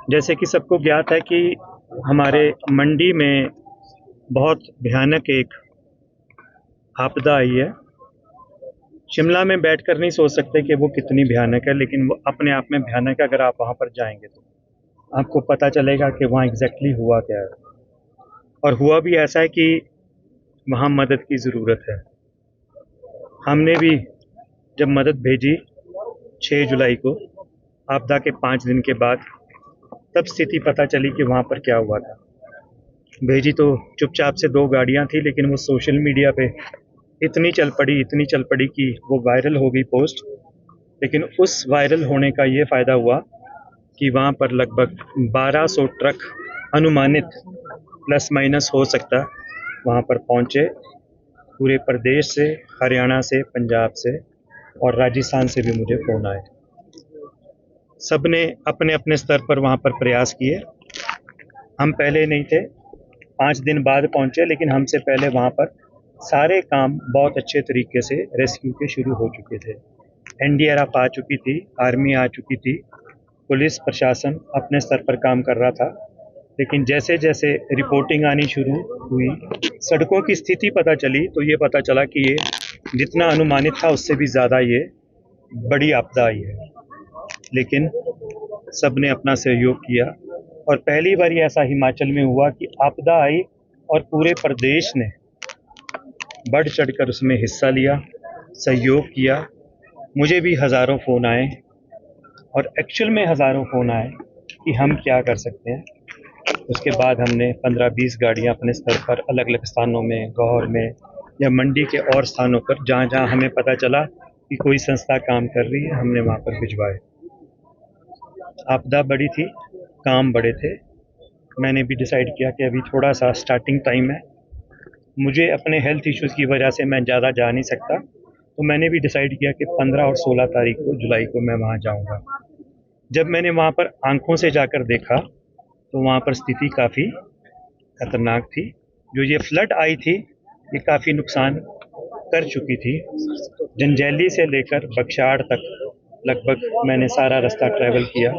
जैसे कि सबको ज्ञात है कि हमारे मंडी में बहुत भयानक एक आपदा आई है। शिमला में बैठकर नहीं सोच सकते कि वो कितनी भयानक है, लेकिन वो अपने आप में भयानक है। अगर आप वहाँ पर जाएंगे तो आपको पता चलेगा कि वहाँ एग्जैक्टली हुआ क्या है। और हुआ भी ऐसा है कि वहाँ मदद की ज़रूरत है। हमने भी जब मदद भेजी 6 जुलाई को, आपदा के 5 दिन के बाद, तब स्थिति पता चली कि वहाँ पर क्या हुआ था। भेजी तो चुपचाप से 2 गाड़ियाँ थी, लेकिन वो सोशल मीडिया पे इतनी चल पड़ी कि वो वायरल हो गई पोस्ट। लेकिन उस वायरल होने का ये फ़ायदा हुआ कि वहाँ पर लगभग 1200 ट्रक अनुमानित प्लस माइनस हो सकता वहाँ पर पहुँचे। पूरे प्रदेश से, हरियाणा से, पंजाब से और राजस्थान से भी मुझे फ़ोन आए। सब ने अपने अपने स्तर पर वहाँ पर प्रयास किए। हम पहले नहीं थे, 5 दिन बाद पहुँचे, लेकिन हमसे पहले वहाँ पर सारे काम बहुत अच्छे तरीके से रेस्क्यू के शुरू हो चुके थे। एनडीआरएफ आ चुकी थी, आर्मी आ चुकी थी, पुलिस प्रशासन अपने स्तर पर काम कर रहा था। लेकिन जैसे जैसे रिपोर्टिंग आनी शुरू हुई, सड़कों की स्थिति पता चली, तो ये पता चला कि ये जितना अनुमानित था उससे भी ज़्यादा ये बड़ी आपदा आई है। लेकिन सब ने अपना सहयोग किया और पहली बार ऐसा हिमाचल में हुआ कि आपदा आई और पूरे प्रदेश ने बढ़ चढ़कर उसमें हिस्सा लिया, सहयोग किया। मुझे भी हज़ारों फ़ोन आए और एक्चुअल में हज़ारों फ़ोन आए कि हम क्या कर सकते हैं। उसके बाद हमने 15-20 गाड़ियां अपने स्तर पर अलग अलग स्थानों में, गौहर में या मंडी के और स्थानों पर, जहां जहां हमें पता चला कि कोई संस्था काम कर रही है, हमने वहां पर भिजवाए। आपदा बड़ी थी, काम बड़े थे। मैंने भी डिसाइड किया कि अभी थोड़ा सा स्टार्टिंग टाइम है, मुझे अपने हेल्थ इश्यूज़ की वजह से मैं ज़्यादा जा नहीं सकता, तो मैंने भी डिसाइड किया कि 15 और 16 तारीख को, जुलाई को मैं वहाँ जाऊँगा। जब मैंने वहाँ पर आंखों से जाकर देखा तो वहाँ पर स्थिति काफ़ी खतरनाक थी। जो ये फ्लड आई थी, ये काफ़ी नुकसान कर चुकी थी। जंजैली से लेकर बगशाड़ तक लगभग मैंने सारा रास्ता ट्रैवल किया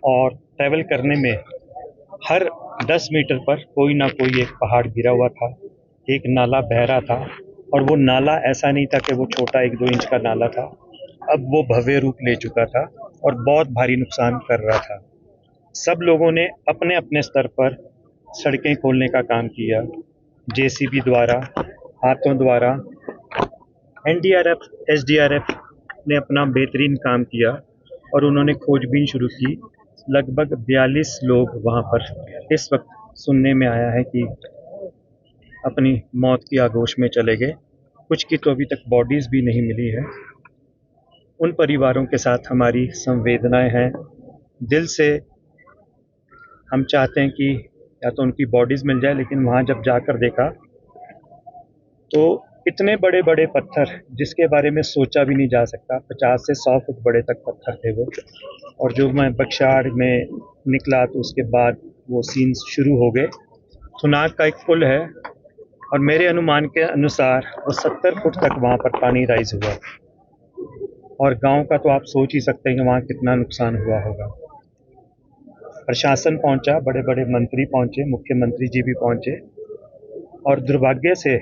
और ट्रैवल करने में हर 10 मीटर पर कोई ना कोई एक पहाड़ गिरा हुआ था, एक नाला बह रहा था। और वो नाला ऐसा नहीं था कि वो छोटा 1-2 इंच का नाला था, अब वो भव्य रूप ले चुका था और बहुत भारी नुकसान कर रहा था। सब लोगों ने अपने अपने स्तर पर सड़कें खोलने का काम किया, जेसीबी द्वारा, हाथों द्वारा। एनडीआरएफ, एसडीआरएफ ने अपना बेहतरीन काम किया और उन्होंने खोजबीन शुरू की। लगभग 42 लोग वहाँ पर इस वक्त सुनने में आया है कि अपनी मौत की आगोश में चले गए। कुछ की तो अभी तक बॉडीज़ भी नहीं मिली है। उन परिवारों के साथ हमारी संवेदनाएं हैं। दिल से हम चाहते हैं कि या तो उनकी बॉडीज़ मिल जाए, लेकिन वहाँ जब जाकर देखा तो इतने बड़े बड़े पत्थर जिसके बारे में सोचा भी नहीं जा सकता, 50 से 100 फुट बड़े तक पत्थर थे वो। और जो मैं बगशाड़ में निकला तो उसके बाद वो सीन्स शुरू हो गए। थुनाग का एक पुल है और मेरे अनुमान के अनुसार वो 70 फुट तक वहाँ पर पानी राइज हुआ। और गांव का तो आप सोच ही सकते हैं कि वहाँ कितना नुकसान हुआ होगा। प्रशासन पहुंचा, बड़े बड़े मंत्री पहुंचे, मुख्यमंत्री जी भी पहुंचे। और दुर्भाग्य से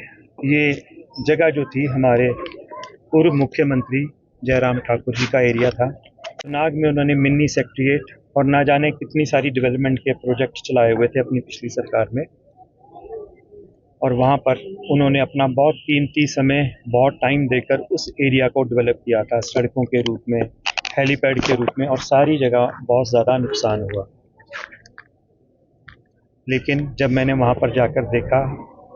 ये जगह जो थी, हमारे पूर्व मुख्यमंत्री जयराम ठाकुर जी का एरिया था। नाग में उन्होंने मिनी सेक्रेटेरिएट और ना जाने कितनी सारी डेवलपमेंट के प्रोजेक्ट चलाए हुए थे अपनी पिछली सरकार में। और वहाँ पर उन्होंने अपना बहुत कीमती समय, बहुत टाइम देकर उस एरिया को डेवलप किया था, सड़कों के रूप में, हेलीपैड के रूप में, और सारी जगह बहुत ज़्यादा नुकसान हुआ। लेकिन जब मैंने वहाँ पर जाकर देखा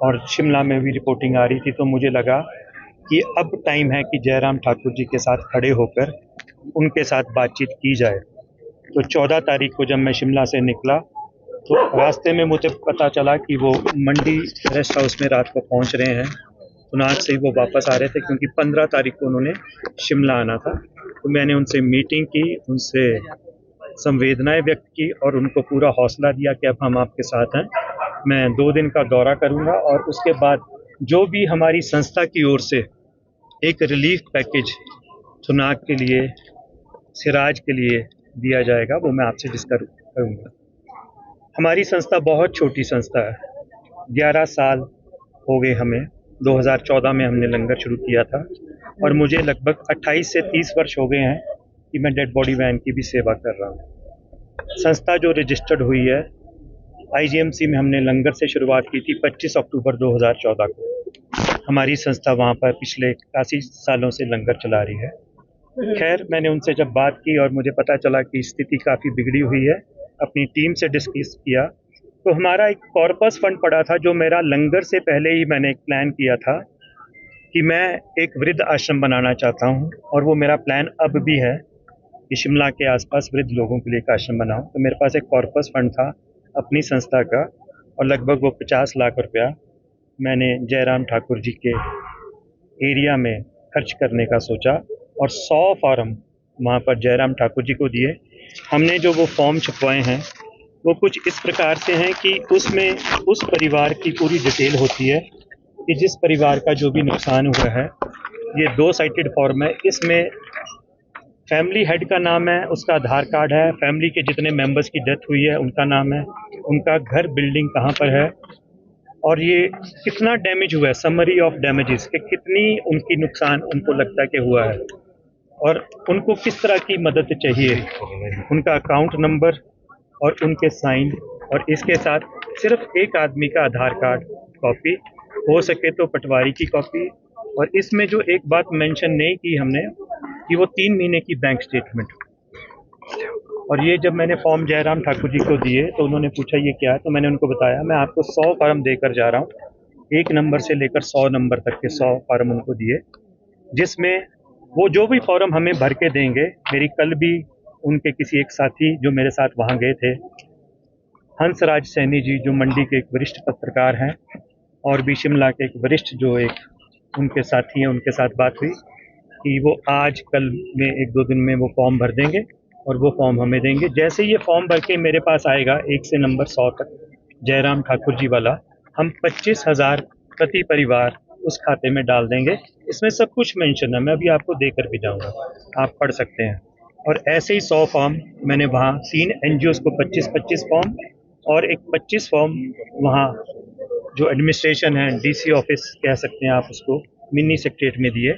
और शिमला में भी रिपोर्टिंग आ रही थी, तो मुझे लगा कि अब टाइम है कि जयराम ठाकुर जी के साथ खड़े होकर उनके साथ बातचीत की जाए। तो 14 तारीख को जब मैं शिमला से निकला तो रास्ते में मुझे पता चला कि वो मंडी रेस्ट हाउस में रात को पहुंच रहे हैं। थुनाग से ही वो वापस आ रहे थे, क्योंकि 15 तारीख को उन्होंने शिमला आना था। तो मैंने उनसे मीटिंग की, उनसे संवेदनाएं व्यक्त की और उनको पूरा हौसला दिया कि अब हम आपके साथ हैं। मैं 2 दिन का दौरा करूंगा और उसके बाद जो भी हमारी संस्था की ओर से एक रिलीफ पैकेज थुनाग के लिए, सिराज के लिए दिया जाएगा, वो मैं आपसे करूँगा। हमारी संस्था बहुत छोटी संस्था है। 11 साल हो गए हमें। 2014 में हमने लंगर शुरू किया था और मुझे लगभग 28 से 30 वर्ष हो गए हैं कि मैं डेड बॉडी वैन की भी सेवा कर रहा हूँ। संस्था जो रजिस्टर्ड हुई है आईजीएमसी में, हमने लंगर से शुरुआत की थी 25 अक्टूबर 2014 को। हमारी संस्था वहाँ पर पिछले काफ़ी सालों से लंगर चला रही है। खैर, मैंने उनसे जब बात की और मुझे पता चला कि स्थिति काफ़ी बिगड़ी हुई है, अपनी टीम से डिस्कस किया, तो हमारा एक कॉर्पस फंड पड़ा था जो मेरा लंगर से पहले ही मैंने एक प्लान किया था कि मैं एक वृद्ध आश्रम बनाना चाहता हूँ, और वो मेरा प्लान अब भी है कि शिमला के आसपास वृद्ध लोगों के लिए एक आश्रम बनाऊँ। तो मेरे पास एक कॉर्पस फंड था अपनी संस्था का, और लगभग वो 50 लाख रुपया मैंने जयराम ठाकुर जी के एरिया में खर्च करने का सोचा, और 100 फॉर्म वहाँ पर जयराम ठाकुर जी को दिए। हमने जो वो फॉर्म छपवाए हैं वो कुछ इस प्रकार से हैं कि उसमें उस परिवार की पूरी डिटेल होती है कि जिस परिवार का जो भी नुकसान हुआ है। ये 2 साइटेड फॉर्म है। इसमें फैमिली हेड का नाम है, उसका आधार कार्ड है, फैमिली के जितने मेंबर्स की डेथ हुई है उनका नाम है, उनका घर बिल्डिंग कहाँ पर है, और ये कितना डैमेज हुआ है, समरी ऑफ डैमेजेस कि कितनी उनकी नुकसान उनको लगता है कि हुआ है, और उनको किस तरह की मदद चाहिए, उनका अकाउंट नंबर और उनके साइन, और इसके साथ सिर्फ एक आदमी का आधार कार्ड कॉपी, हो सके तो पटवारी की कॉपी। और इसमें जो एक बात मेंशन नहीं की हमने कि वो 3 महीने की बैंक स्टेटमेंट। और ये जब मैंने फॉर्म जयराम ठाकुर जी को दिए तो उन्होंने पूछा ये क्या है, तो मैंने उनको बताया मैं आपको 100 फॉर्म देकर जा रहा हूँ, 1 नंबर से लेकर 100 नंबर तक के 100 फॉर्म उनको दिए, जिसमें वो जो भी फॉर्म हमें भर के देंगे। मेरी कल भी उनके किसी एक साथी जो मेरे साथ वहाँ गए थे, हंसराज सैनी जी, जो मंडी के एक वरिष्ठ पत्रकार हैं, और भी शिमला के एक वरिष्ठ जो एक उनके साथी हैं, उनके साथ बात हुई कि वो आज कल में 1-2 दिन में वो फॉर्म भर देंगे और वो फॉर्म हमें देंगे। जैसे ये फॉर्म भर के मेरे पास आएगा 1 से नंबर 100 तक जयराम ठाकुर जी वाला, हम 25,000 प्रति परिवार उस खाते में डाल देंगे। इसमें सब कुछ मेंशन है, मैं अभी आपको देकर भी जाऊंगा, आप पढ़ सकते हैं। और ऐसे ही 100 फॉर्म मैंने वहाँ 3 एनजीओज़ को 25-25 फॉर्म, और एक 25 फॉर्म वहाँ जो एडमिनिस्ट्रेशन है, डीसी ऑफिस कह सकते हैं आप उसको, मिनी सेक्रेटरीट में दिए,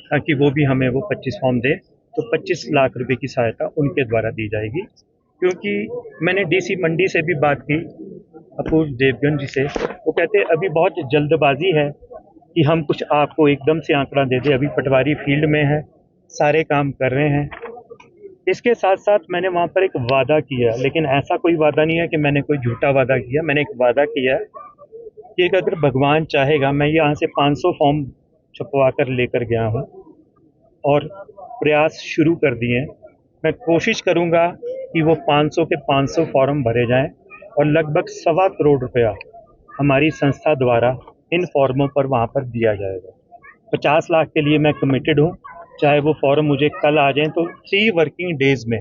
ताकि वो भी हमें वो 25 फॉर्म दे। तो 25 लाख रुपए की सहायता उनके द्वारा दी जाएगी। क्योंकि मैंने डीसी मंडी से भी बात की, अपूर्व देवगन जी से, वो कहते हैं अभी बहुत जल्दबाजी है कि हम कुछ आपको एकदम से आंकड़ा दे दें, अभी पटवारी फील्ड में है, सारे काम कर रहे हैं। इसके साथ साथ मैंने वहाँ पर एक वादा किया, लेकिन ऐसा कोई वादा नहीं है कि मैंने कोई झूठा वादा किया। मैंने एक वादा किया कि अगर भगवान चाहेगा, मैं यहाँ से 500 फॉर्म छपवा कर लेकर गया हूँ और प्रयास शुरू कर दिए हैं। मैं कोशिश करूँगा कि वो 500 के 500 फॉर्म भरे जाएं, और लगभग 1.25 करोड़ रुपया हमारी संस्था द्वारा इन फॉर्मों पर वहाँ पर दिया जाएगा। 50 लाख के लिए मैं कमिटेड हूँ। चाहे वो फॉर्म मुझे कल आ जाएं तो 3 वर्किंग डेज में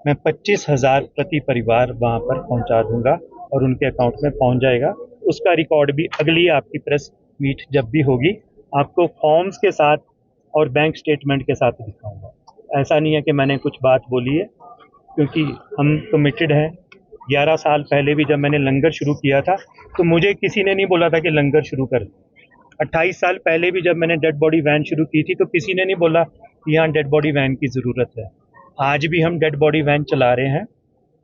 मैं 25,000 प्रति परिवार वहाँ पर पहुँचा दूंगा और उनके अकाउंट में पहुँच जाएगा। उसका रिकॉर्ड भी अगली आपकी प्रेस मीट जब भी होगी आपको फॉर्म्स के साथ और बैंक स्टेटमेंट के साथ दिखाऊंगा। ऐसा नहीं है कि मैंने कुछ बात बोली है, क्योंकि हम कमिटेड हैं। 11 साल पहले भी जब मैंने लंगर शुरू किया था तो मुझे किसी ने नहीं बोला था कि लंगर शुरू कर। 28 साल पहले भी जब मैंने डेड बॉडी वैन शुरू की थी तो किसी ने नहीं बोला कि यहाँ डेड बॉडी वैन की ज़रूरत है। आज भी हम डेड बॉडी वैन चला रहे हैं,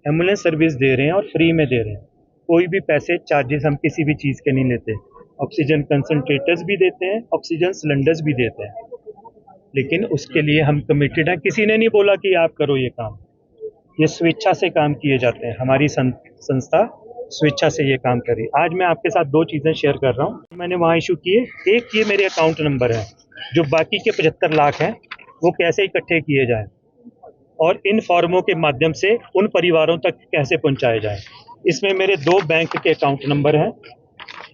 एम्बुलेंस सर्विस दे रहे हैं और फ्री में दे रहे हैं। कोई भी पैसे चार्जेस हम किसी भी चीज़ के नहीं लेते। ऑक्सीजन कंसनट्रेटर्स भी देते हैं, ऑक्सीजन सिलेंडर्स भी देते हैं, लेकिन उसके लिए हम कमिटेड हैं। किसी ने नहीं बोला कि आप करो ये काम, ये स्वेच्छा से काम किए जाते हैं। हमारी संस्था स्वेच्छा से ये काम करी। आज मैं आपके साथ 2 चीज़ें शेयर कर रहा हूँ, मैंने वहाँ इशू किए। एक ये मेरे अकाउंट नंबर है, जो बाकी के 75 लाख हैं वो कैसे इकट्ठे किए जाएं और इन फॉर्मों के माध्यम से उन परिवारों तक कैसे पहुँचाए जाएं। इसमें मेरे 2 बैंक के अकाउंट नंबर हैं,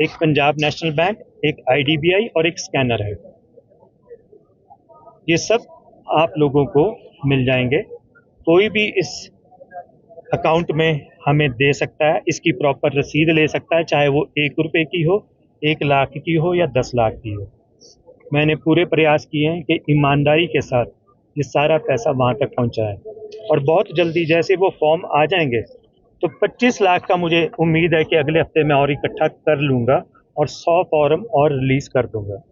एक पंजाब नेशनल बैंक, एक IDBI और एक स्कैनर है। ये सब आप लोगों को मिल जाएंगे। कोई भी इस अकाउंट में हमें दे सकता है, इसकी प्रॉपर रसीद ले सकता है, चाहे वो 1 रुपये की हो, 1 लाख की हो या 10 लाख की हो। मैंने पूरे प्रयास किए हैं कि ईमानदारी के साथ ये सारा पैसा वहाँ तक पहुँचाए, और बहुत जल्दी जैसे वो फॉर्म आ जाएंगे तो 25 लाख का मुझे उम्मीद है कि अगले हफ्ते में और इकट्ठा कर लूँगा और 100 फॉर्म और रिलीज़ कर दूँगा।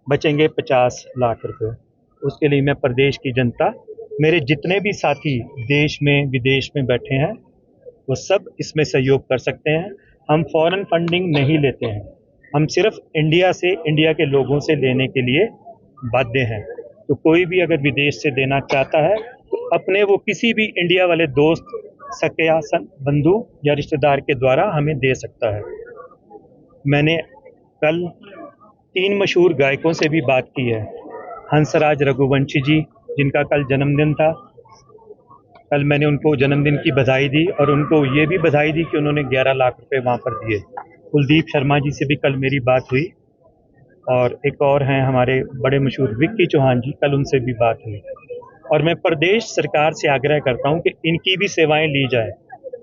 बचेंगे 50 लाख रुपए। उसके लिए मैं प्रदेश की जनता, मेरे जितने भी साथी देश में विदेश में बैठे हैं, वो सब इसमें सहयोग कर सकते हैं। हम फॉरेन फंडिंग नहीं लेते हैं, हम सिर्फ इंडिया से, इंडिया के लोगों से लेने के लिए बाध्य हैं। तो कोई भी अगर विदेश से देना चाहता है तो अपने वो किसी भी इंडिया वाले दोस्त, सके या बंधु या रिश्तेदार के द्वारा हमें दे सकता है। मैंने कल 3 मशहूर गायकों से भी बात की है। हंसराज रघुवंशी जी, जिनका कल जन्मदिन था, कल मैंने उनको जन्मदिन की बधाई दी और उनको ये भी बधाई दी कि उन्होंने 11 लाख रुपए वहाँ पर दिए। कुलदीप शर्मा जी से भी कल मेरी बात हुई और एक और हैं हमारे बड़े मशहूर विक्की चौहान जी, कल उनसे भी बात हुई। और मैं प्रदेश सरकार से आग्रह करता हूँ कि इनकी भी सेवाएं ली जाए।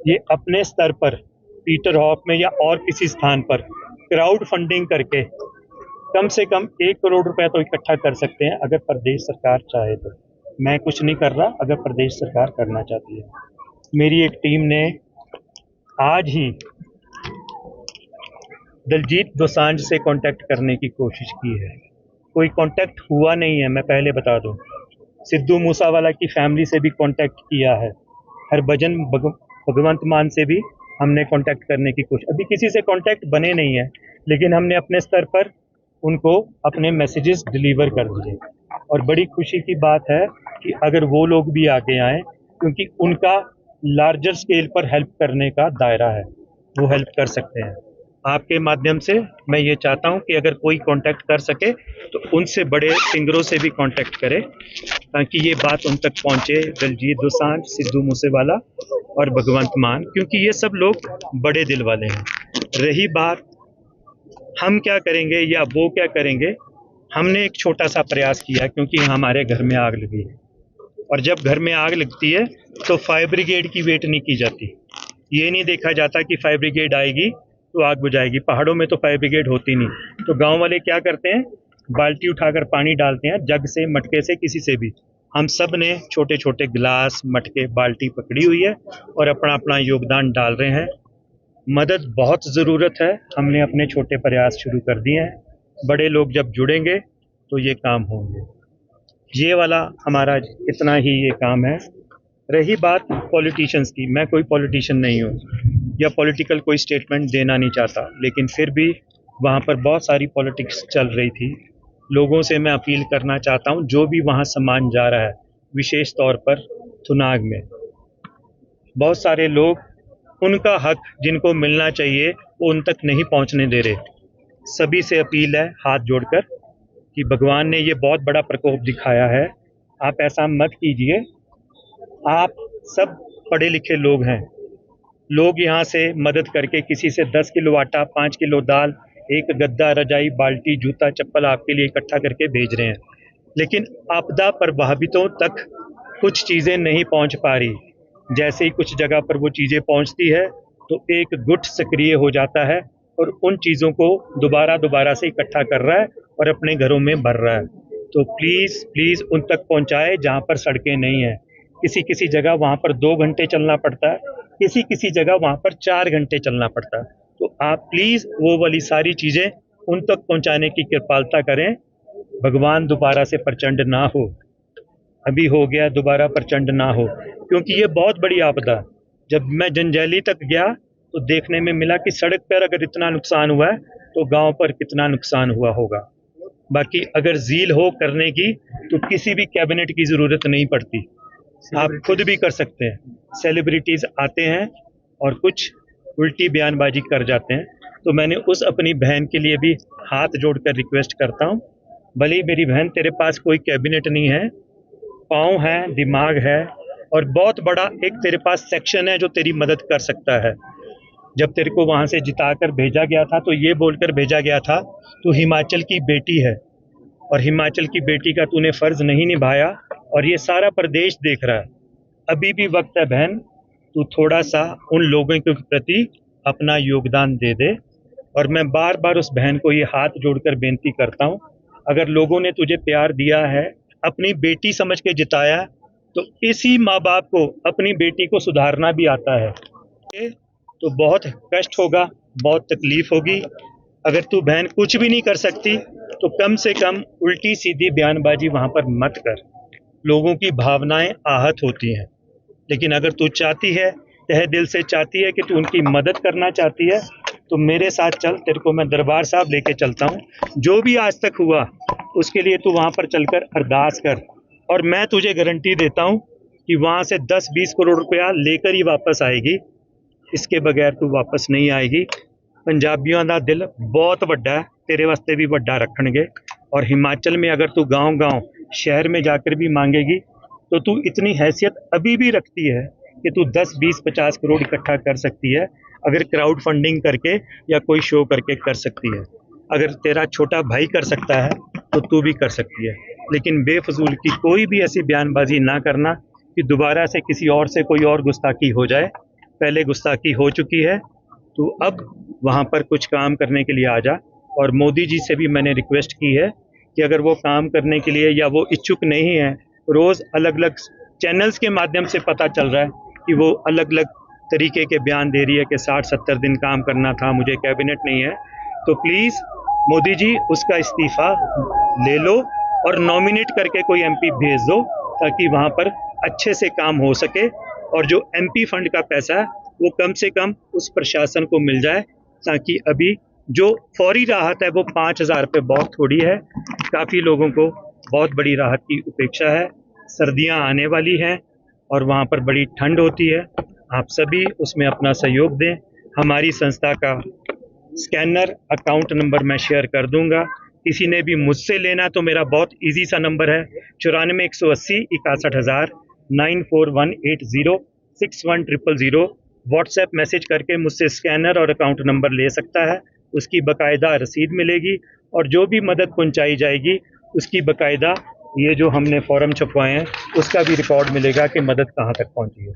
ये अपने स्तर पर पीटर हॉफ में या और किसी स्थान पर क्राउड फंडिंग करके कम से कम 1 करोड़ रुपए तो इकट्ठा कर सकते हैं, अगर प्रदेश सरकार चाहे तो। मैं कुछ नहीं कर रहा, अगर प्रदेश सरकार करना चाहती है। मेरी एक टीम ने आज ही दलजीत दोसांझ से कांटेक्ट करने की कोशिश की है, कोई कांटेक्ट हुआ नहीं है, मैं पहले बता दूं। सिद्धू मूसावाला की फैमिली से भी कांटेक्ट किया है, हरभजन भगवंत मान से भी हमने कांटेक्ट करने की कोशिश, अभी किसी से कांटेक्ट बने नहीं है, लेकिन हमने अपने स्तर पर उनको अपने मैसेजेस डिलीवर कर दिए। और बड़ी खुशी की बात है कि अगर वो लोग भी आगे आए, क्योंकि उनका लार्जर स्केल पर हेल्प करने का दायरा है, वो हेल्प कर सकते हैं। आपके माध्यम से मैं ये चाहता हूं कि अगर कोई कांटेक्ट कर सके तो उनसे बड़े सिंगरों से भी कांटेक्ट करे, ताकि ये बात उन तक पहुंचे, दलजीत दोसांझ, सिद्धू मूसेवाला और भगवंत मान, क्योंकि ये सब लोग बड़े दिल वाले हैं। रही बात हम क्या करेंगे या वो क्या करेंगे, हमने एक छोटा सा प्रयास किया, क्योंकि हमारे घर में आग लगी है और जब घर में आग लगती है तो फायर ब्रिगेड की वेट नहीं की जाती। ये नहीं देखा जाता कि फायर ब्रिगेड आएगी तो आग बुझाएगी। पहाड़ों में तो फायर ब्रिगेड होती नहीं, तो गांव वाले क्या करते हैं, बाल्टी उठाकर पानी डालते हैं, जग से, मटके से, किसी से भी। हम सब ने छोटे छोटे गिलास, मटके, बाल्टी पकड़ी हुई है और अपना अपना योगदान डाल रहे हैं। मदद बहुत ज़रूरत है, हमने अपने छोटे प्रयास शुरू कर दिए हैं। बड़े लोग जब जुड़ेंगे तो ये काम होंगे। ये वाला हमारा इतना ही ये काम है। रही बात पॉलिटिशियंस की, मैं कोई पॉलिटिशियन नहीं हूँ या पॉलिटिकल कोई स्टेटमेंट देना नहीं चाहता, लेकिन फिर भी वहाँ पर बहुत सारी पॉलिटिक्स चल रही थी। लोगों से मैं अपील करना चाहता हूँ, जो भी वहाँ सामान जा रहा है, विशेष तौर पर थुनाग में बहुत सारे लोग उनका हक जिनको मिलना चाहिए वो उन तक नहीं पहुंचने दे रहे। सभी से अपील है हाथ जोड़कर कि भगवान ने ये बहुत बड़ा प्रकोप दिखाया है, आप ऐसा मत कीजिए। आप सब पढ़े लिखे लोग हैं, लोग यहाँ से मदद करके किसी से 10 किलो आटा, 5 किलो दाल, एक गद्दा, रजाई, बाल्टी, जूता, चप्पल आपके लिए इकट्ठा करके भेज रहे हैं, लेकिन आपदा प्रभावितों तक कुछ चीज़ें नहीं पहुँच पा रही। जैसे ही कुछ जगह पर वो चीज़ें पहुँचती है तो एक गुट सक्रिय हो जाता है और उन चीज़ों को दोबारा से इकट्ठा कर रहा है और अपने घरों में भर रहा है। तो प्लीज़ उन तक पहुँचाए जहाँ पर सड़कें नहीं हैं। किसी किसी जगह वहाँ पर 2 घंटे चलना पड़ता है, किसी किसी जगह वहाँ पर 4 घंटे चलना पड़ता है। तो आप प्लीज़ वो वाली सारी चीज़ें उन तक पहुँचाने की कृपालता करें। भगवान दोबारा से प्रचंड ना हो, अभी हो गया, दोबारा प्रचंड ना हो, क्योंकि ये बहुत बड़ी आपदा। जब मैं जंजैली तक गया तो देखने में मिला कि सड़क पर अगर इतना नुकसान हुआ है तो गांव पर कितना नुकसान हुआ होगा। बाकी अगर ज़ील हो करने की तो किसी भी कैबिनेट की ज़रूरत नहीं पड़ती, आप खुद भी कर सकते हैं। सेलिब्रिटीज़ आते हैं और कुछ उल्टी बयानबाजी कर जाते हैं। तो मैंने उस अपनी बहन के लिए भी हाथ जोड़कर रिक्वेस्ट करता हूँ, भले ही मेरी बहन तेरे पास कोई कैबिनेट नहीं है, पाँव है, दिमाग है और बहुत बड़ा एक तेरे पास सेक्शन है जो तेरी मदद कर सकता है। जब तेरे को वहाँ से जिताकर भेजा गया था तो ये बोलकर भेजा गया था तू हिमाचल की बेटी है और हिमाचल की बेटी का तूने फ़र्ज़ नहीं निभाया और ये सारा प्रदेश देख रहा है। अभी भी वक्त है बहन, तू थोड़ा सा उन लोगों के प्रति अपना योगदान दे दे। और मैं बार बार उस बहन को ये हाथ जोड़कर बेनती करता हूँ, अगर लोगों ने तुझे प्यार दिया है, अपनी बेटी समझ के जिताया, तो इसी माँ बाप को अपनी बेटी को सुधारना भी आता है। तो बहुत कष्ट होगा, बहुत तकलीफ होगी। अगर तू बहन कुछ भी नहीं कर सकती तो कम से कम उल्टी सीधी बयानबाजी वहां पर मत कर। लोगों की भावनाएं आहत होती हैं। लेकिन अगर तू चाहती है, तहे दिल से चाहती है कि तू उनकी मदद करना चाहती है, तो मेरे साथ चल, तेरे को मैं दरबार साहब लेके चलता हूँ। जो भी आज तक हुआ उसके लिए तू वहां पर चलकर अरदास कर, और मैं तुझे गारंटी देता हूँ कि वहां से 10-20 करोड़ रुपया लेकर ही वापस आएगी। इसके बगैर तू वापस नहीं आएगी। पंजाबियों का दिल बहुत वड्डा है, तेरे वास्ते भी वड्डा रखणगे। और हिमाचल में अगर तू गांव-गांव शहर में जाकर भी मांगेगी तो तू इतनी हैसियत अभी भी रखती है कि तू 10-20-50 करोड़ इकट्ठा कर सकती है, अगर क्राउड फंडिंग करके या कोई शो करके कर सकती है। अगर तेरा छोटा भाई कर सकता है तो तू भी कर सकती है। लेकिन बेफजूल की कोई भी ऐसी बयानबाजी ना करना कि दोबारा से किसी और से कोई और गुस्ताखी हो जाए। पहले गुस्ताखी हो चुकी है, तो अब वहाँ पर कुछ काम करने के लिए आ जा। और मोदी जी से भी मैंने रिक्वेस्ट की है कि अगर वो काम करने के लिए या वो इच्छुक नहीं है, रोज़ अलग अलग चैनल्स के माध्यम से पता चल रहा है कि वो अलग अलग तरीके के बयान दे रही है कि 60-70 दिन काम करना था, मुझे कैबिनेट नहीं है। तो प्लीज़ मोदी जी उसका इस्तीफ़ा ले लो और नॉमिनेट करके कोई एमपी भेज दो, ताकि वहाँ पर अच्छे से काम हो सके और जो एमपी फंड का पैसा है वो कम से कम उस प्रशासन को मिल जाए। ताकि अभी जो फौरी राहत है वो 5,000 रुपये बहुत थोड़ी है, काफ़ी लोगों को बहुत बड़ी राहत की उपेक्षा है। सर्दियां आने वाली हैं और वहाँ पर बड़ी ठंड होती है। आप सभी उसमें अपना सहयोग दें। हमारी संस्था का स्कैनर अकाउंट नंबर मैं शेयर कर दूंगा। किसी ने भी मुझसे लेना तो मेरा बहुत इजी सा नंबर है 94 180 61,000 9418061000। व्हाट्सएप मैसेज करके मुझसे स्कैनर और अकाउंट नंबर ले सकता है। उसकी बाकायदा रसीद मिलेगी और जो भी मदद पहुंचाई जाएगी उसकी बाकायदा ये जो हमने फॉर्म छपवाए हैं उसका भी रिकॉर्ड मिलेगा कि मदद कहाँ तक पहुंची है।